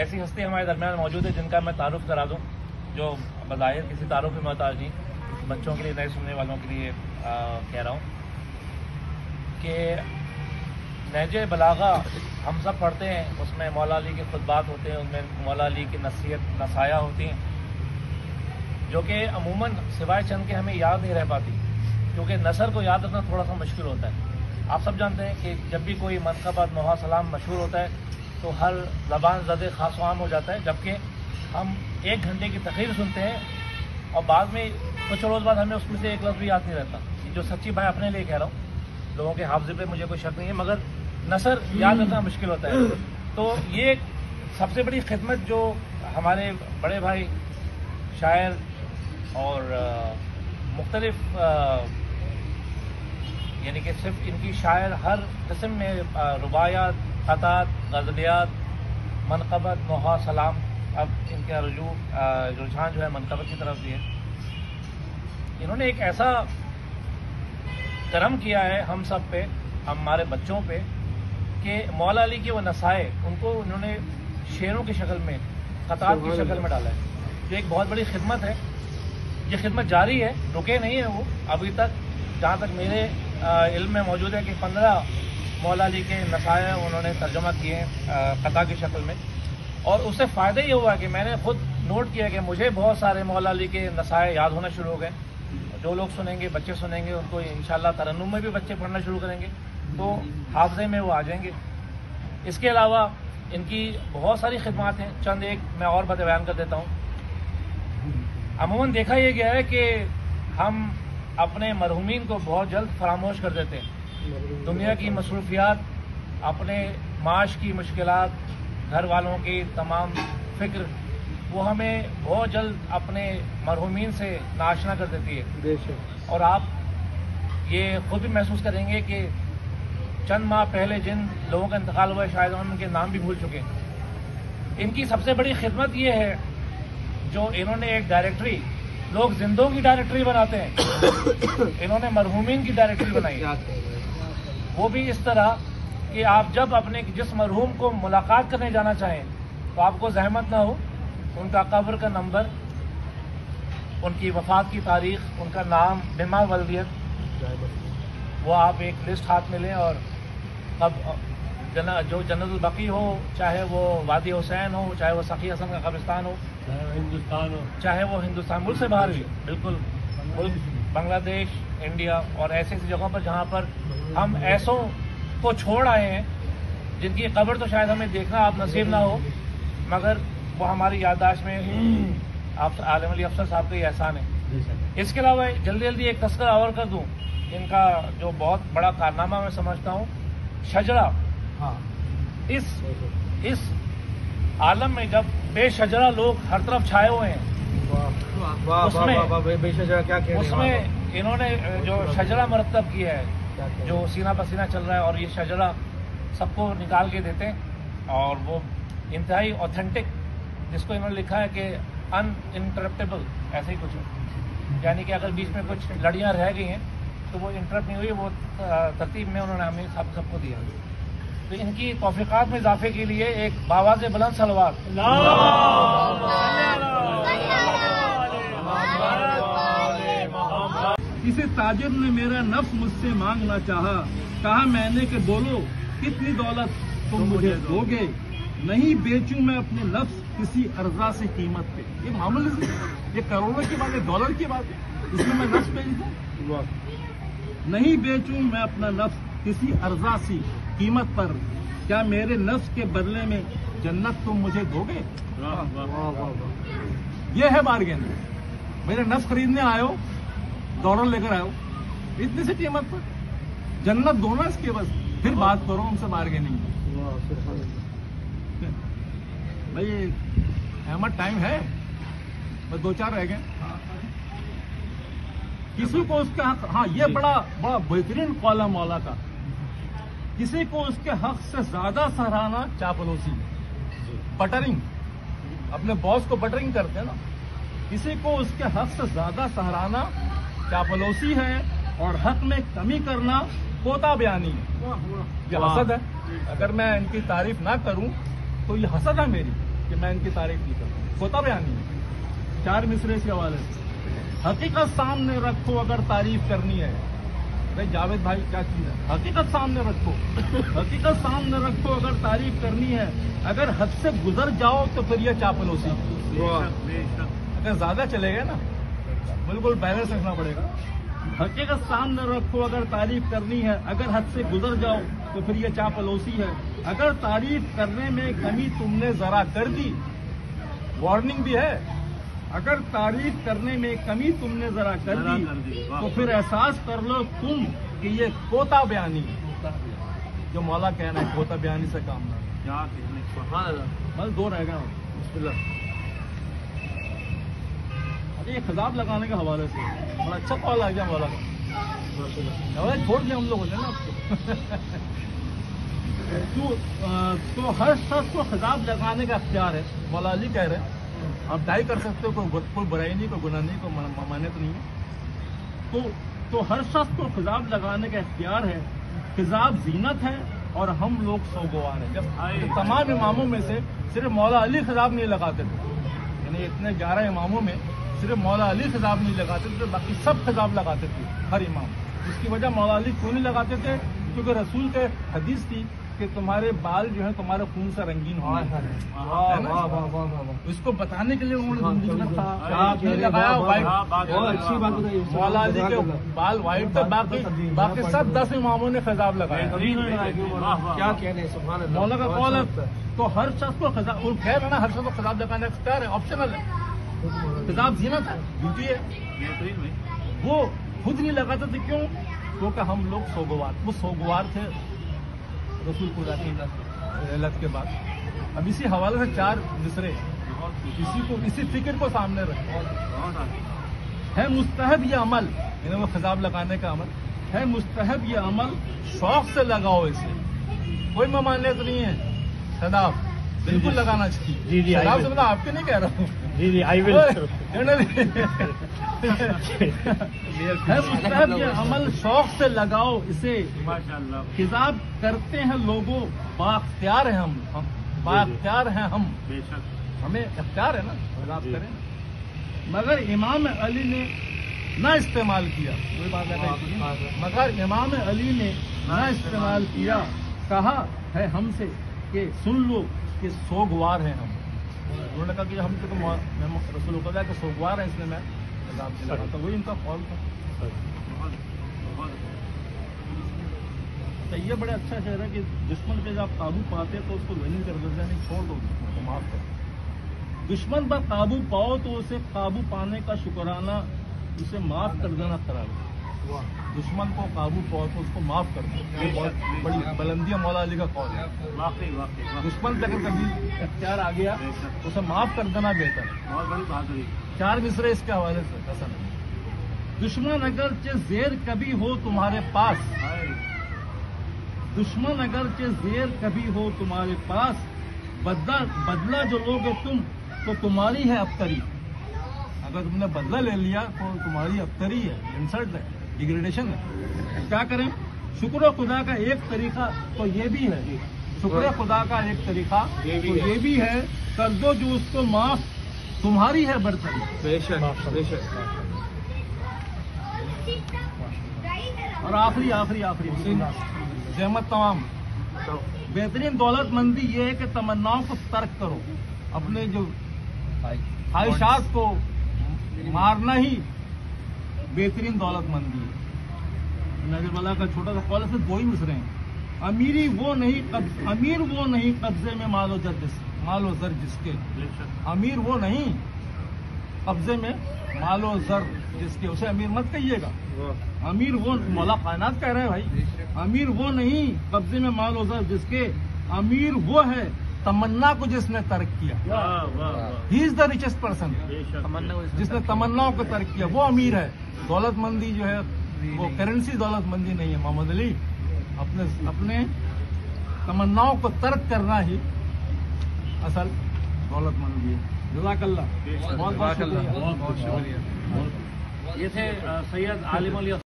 ایسی ہستی ہمارے درمیان موجود ہے جن کا میں تعارف کرا دوں، جو بظاہر کسی تعارف میں محتاج نہیں، بچوں کے لیے، نئے سننے والوں کے لیے کہہ رہا ہوں کہ نہج بلاغہ ہم سب پڑھتے ہیں، اس میں مولا علی کے خطبات ہوتے ہیں، ان میں مولا علی کی نصیحت نصائح ہوتی ہیں، جو کہ عموماً سوائے چند کے ہمیں یاد نہیں رہ پاتی، کیونکہ نثر کو یاد رکھنا تھوڑا سا مشکل ہوتا ہے۔ آپ سب جانتے ہیں کہ جب بھی کوئی منقبت نوحہ سلام مشہور ہوتا ہے تو ہر زبان زد خاص و عام ہو جاتا ہے، جبکہ ہم 1 گھنٹے کی تقریر سنتے ہیں اور بعد میں کچھ روز بعد ہمیں اس میں سے ایک لفظ بھی یاد نہیں رہتا۔ جو سچی بات اپنے لیے کہہ رہا ہوں، لوگوں کے حافظے پہ مجھے کوئی شک نہیں ہے، مگر نثر یاد رکھنا مشکل ہوتا ہے۔ تو یہ سب سے بڑی خدمت جو ہمارے بڑے بھائی شاعر اور مختلف یعنی کہ صرف ان کی شاعر ہر قسم میں رباعیات، خطات، غزلیات، منقبت، نوحہ سلام، اب ان کا رجحان جو ہے منقبت کی طرف بھی ہے۔ انہوں نے ایک ایسا کرم کیا ہے ہم سب پہ، ہمارے بچوں پہ، کہ مولا علی کی وہ نصائح ان کو انہوں نے شعروں کی شکل میں، خطات کی شکل میں ڈالا ہے، جو ایک بہت بڑی خدمت ہے۔ یہ خدمت جاری ہے، رکے نہیں ہے وہ ابھی تک، جہاں تک میرے علم میں موجود ہے کہ 15 مولا علی کے نصائح انہوں نے ترجمہ کیے ہیں خطا کی شکل میں، اور اس سے فائدہ یہ ہوا کہ میں نے خود نوٹ کیا کہ مجھے بہت سارے مولا علی کے نصائح یاد ہونا شروع ہو گئے۔ جو لوگ سنیں گے، بچے سنیں گے، ان کو انشاءاللہ ترنم میں بھی بچے پڑھنا شروع کریں گے تو حافظے میں وہ آ جائیں گے۔ اس کے علاوہ ان کی بہت ساری خدمات ہیں، چند ایک میں اور باتیں بیان کر دیتا ہوں۔ عموماً دیکھا یہ گیا ہے کہ ہم اپنے مرحومین کو بہت جلد فراموش کر دیتے ہیں۔ دنیا کی مصروفیات، اپنے معاش کی مشکلات، گھر والوں کی تمام فکر، وہ ہمیں بہت جلد اپنے مرحومین سے ناشنا کر دیتی ہے۔ اور آپ یہ خود بھی محسوس کریں گے کہ چند ماہ پہلے جن لوگوں کا انتقال ہوا ہے شاید ہم ان کے نام بھی بھول چکے ہیں۔ ان کی سب سے بڑی خدمت یہ ہے جو انہوں نے ایک ڈائریکٹری، لوگ زندوں کی ڈائریکٹری بناتے ہیں، انہوں نے مرحومین کی ڈائریکٹری بنائی، وہ بھی اس طرح کہ آپ جب اپنے جس مرحوم کو ملاقات کرنے جانا چاہیں تو آپ کو زحمت نہ ہو، ان کا قبر کا نمبر، ان کی وفات کی تاریخ، ان کا نام، بما ولدیت، وہ آپ ایک لسٹ ہاتھ میں لیں، اور اب جو جنت البقیع ہو، چاہے وہ وادی حسین ہو، چاہے وہ سخی حسن کا قبرستان ہو، ہندوستان ہو، چاہے وہ ہندوستان ملک سے باہر بھی، بالکل ملک بنگلہ دیش، انڈیا اور ایسی جگہوں پر جہاں پر ہم ایسوں کو چھوڑ آئے ہیں جن کی قبر تو شاید ہمیں دیکھنا آپ نصیب نہ ہو، مگر وہ ہماری یادداشت میں آپ عالم علی افسر صاحب کا یہ احسان ہے۔ اس کے علاوہ جلدی جلدی ایک تذکرہ اور کر دوں، ان کا جو بہت بڑا کارنامہ میں سمجھتا ہوں، شجرہ، اس عالم میں جب بے شجرہ لوگ ہر طرف چھائے ہوئے ہیں، اس میں انہوں نے جو شجرہ مرتب کیا ہے، جو سینہ پسینہ چل رہا ہے، اور یہ شجرہ سب کو نکال کے دیتے ہیں، اور وہ انتہائی اوتھینٹک، جس کو انہوں نے لکھا ہے کہ ان انٹرپٹیبل، ایسے ہی کچھ ہے، یعنی کہ اگر بیچ میں کچھ لڑیاں رہ گئی ہیں تو وہ انٹرپٹ نہیں ہوئی، وہ ترتیب میں انہوں نے ہمیں سب کو دیا۔ تو ان کی توفیقات میں اضافے کے لیے ایک باواز بلند صلوات۔ کسی تاجر نے میرا نفس مجھ سے مانگنا چاہا، کہا میں نے کہ بولو کتنی دولت تم مجھے دو گے، نہیں بیچوں میں اپنے نفس کسی ارزا سے قیمت پہ۔ یہ معمولی یہ کروڑوں کی بات ہے، ڈالر کی بات ہے، اس میں نفس بیچ دوں؟ نہیں بیچوں میں اپنا نفس کسی ارزا سی قیمت پر، کیا میرے نفس کے بدلے میں جنت تم مجھے دو گے؟ یہ ہے بارگین۔ میرے نفس خریدنے آئے ہو، ڈالر لے کر آئے ہو، اتنی سی قیمت پر جنت دو نا، اس کے بس پھر بات کرو ہم سے بارگیننگ۔ بھائی احمد ٹائم ہے، بس 2-4 رہ گئے۔ کسی کو اس کے حق، ہاں یہ بڑا بہترین قول ہے مولا کا، کسی کو اس کے حق سے زیادہ سراہنا چاپلوسی، بٹرنگ، اپنے باس کو بٹرنگ کرتے ہیں نا، کسی کو اس کے حق سے زیادہ سراہنا چاپلوسی ہے، اور حق میں کمی کرنا کوتا بیانی ہے، یہ حسد ہے۔ اگر میں ان کی تعریف نہ کروں تو یہ حسد ہے میری، کہ میں ان کی تعریف نہیں کرتا. کوتا بیانی ہے 4 مصرے کے حوالے سے. حقیقت سامنے رکھو اگر تعریف کرنی ہے. بھائی جاوید بھائی کیا چیز ہے؟ حقیقت سامنے رکھو. حقیقت سامنے رکھو اگر تعریف کرنی ہے. اگر حد سے گزر جاؤ تو پھر یہ چاپلوسی. اگر زیادہ چلے گئے نا بالکل بیلنس رکھنا پڑے گا. حقیقت سامنے رکھو اگر تعریف کرنی ہے. اگر حد سے گزر جاؤ تو پھر یہ چاپلوسی ہے. اگر تعریف کرنے میں کمی تم نے ذرا کر دی، وارننگ بھی ہے، اگر تعریف کرنے میں کمی تم نے ذرا کر دی تو پھر احساس کر لو تم کہ یہ کوتا بیانی ہے. جو مولا کہنا ہے کوتا بیانی سے کام نہ. بس 2 رہ گئے. بسم اللہ. یہ خضاب لگانے کے حوالے سے بڑا اچھا کال آ گیا مولا کا. چھوڑ دیا ہم لوگوں نے نا آپ کو. تو ہر شخص کو خضاب لگانے کا اختیار ہے. مولا علی کہہ رہے ہیں آپ ڈائی کر سکتے ہو، کوئی برائی نہیں، کوئی گناہ نہیں، کوئی ممانعت نہیں ہے. تو ہر شخص کو خضاب لگانے کا اختیار ہے. خضاب زینت ہے اور ہم لوگ سوگوار ہیں. جب تمام اماموں میں سے صرف مولا علی خضاب نہیں لگاتے تھے، یعنی اتنے 11 اماموں میں صرف مولا علی خضاب نہیں لگاتے تھے، باقی سب خضاب لگاتے تھے ہر امام. اس کی وجہ مولا علی کیوں نہیں لگاتے تھے؟ کیونکہ رسول کے حدیث تھی کہ تمہارے بال جو ہیں تمہارے خون سے رنگین ہوئے ہیں. اس کو بتانے کے لیے انہوں نے لگایا وائٹ. مولا علی کے بال وائٹ تھے، باقی سب 10 اماموں نے خضاب لگایا. کیا مولا کا قول ہے. تو ہر شخص کو خضاب، خیر ہے نا، ہر شخص کو خضاب لگانے کا اختیار ہے، آپشنل ہے. خضاب زینت ہے، بیوٹی ہے. وہ خود نہیں لگاتے تھے. کیوں؟ کیونکہ ہم لوگ سوگوار، وہ سوگوار تھے رسول خدا کی علت کے بعد. اب اسی حوالے سے 4 مصرے اسی فکر کو سامنے رکھتے ہے. مستحب یہ عمل، یعنی وہ خضاب لگانے کا عمل ہے. مستحب یہ عمل، شوق سے لگاؤ اسے. کوئی ممانعت نہیں ہے. خضاب بالکل لگانا چاہیے. خضاب سے آپ کے نہیں کہہ رہا ہوں. مستحب یہ عمل، شوق سے لگاؤ اسے. خضاب کرتے ہیں لوگوں، بااختیار ہیں ہم بااختیار ہیں ہم. ہمیں اختیار ہے نا خضاب کریں. مگر امام علی نے نہ استعمال کیا. کوئی بات نہیں. مگر امام علی نے نہ استعمال کیا. کہا ہے ہم سے کہ سن لو کہ سوگوار ہیں ہم. انہوں نے کہا کہ ہم تو رسول خدا کے سوگوار ہیں، اس لیے میں خضاب سے لگا. تو وہی ان کا قول تھا. تو یہ بڑا اچھا شعر ہے کہ دشمن پہ جب قابو پاتے تو اس کو وننگ کر دیتے ہیں، چھوڑ دو دشمن کو، معاف کرو. دشمن پر قابو پاؤ تو اسے قابو پانے کا شکرانہ، اسے معاف کر دینا قرار. دشمن کو قابو پاؤ تو اس کو معاف کر دو. یہ بہت بڑی بلندی مولا علی کا قول ہے. دشمن پہ اگر کبھی اختیار آ گیا تو اسے معاف کر دینا بہتر ہے. 4 مصرے اس کے حوالے سے پسند ہے. دشمن اگرچہ زیر کبھی ہو تمہارے پاس، دشمن اگرچہ زیر کبھی ہو تمہارے پاس، بدلہ جو لوگے تم تو تمہاری ہے ابتری. اگر تم نے بدلہ لے لیا تو تمہاری ابتری ہے، انسلٹ ہے، ڈیگریڈیشن ہے. کیا کریں؟ شکر خدا کا ایک طریقہ تو یہ بھی ہے، شکر خدا کا ایک طریقہ تو یہ بھی ہے، کر دو جو اس کو معاف، تمہاری ہے برتری. بے شک بے شک. اور آخری زحمت تمام بہترین دولت مندی یہ ہے کہ تمناؤں کو ترک کرو. اپنے جو خواہشات کو مارنا ہی بہترین دولت مندی ہے. نظر والا کا چھوٹا سا قول ہے، 2 ہی مصرے ہیں. امیر وہ نہیں قبضے میں مال و زر جس کے. امیر وہ نہیں قبضے میں مال و زر جس کے، اسے امیر مت کہیے گا. امیر وہ، مولا کائنات کہہ رہے ہیں بھائی، امیر وہ نہیں قبضے میں مال و زر جس کے. امیر وہ ہے تمنا کو جس نے ترک کیا. ہی از دا ریچسٹ پرسن. جس نے تمناؤں کو ترک کیا وہ امیر ہے. دولت مندی جو ہے وہ کرنسی دولت مندی نہیں ہے محمد علی. اپنے تمناؤں کو ترک کرنا ہی اصل دولت مندی ہے. جزاک اللہ. بہت بہت شکریہ. یہ تھے سید عالم علی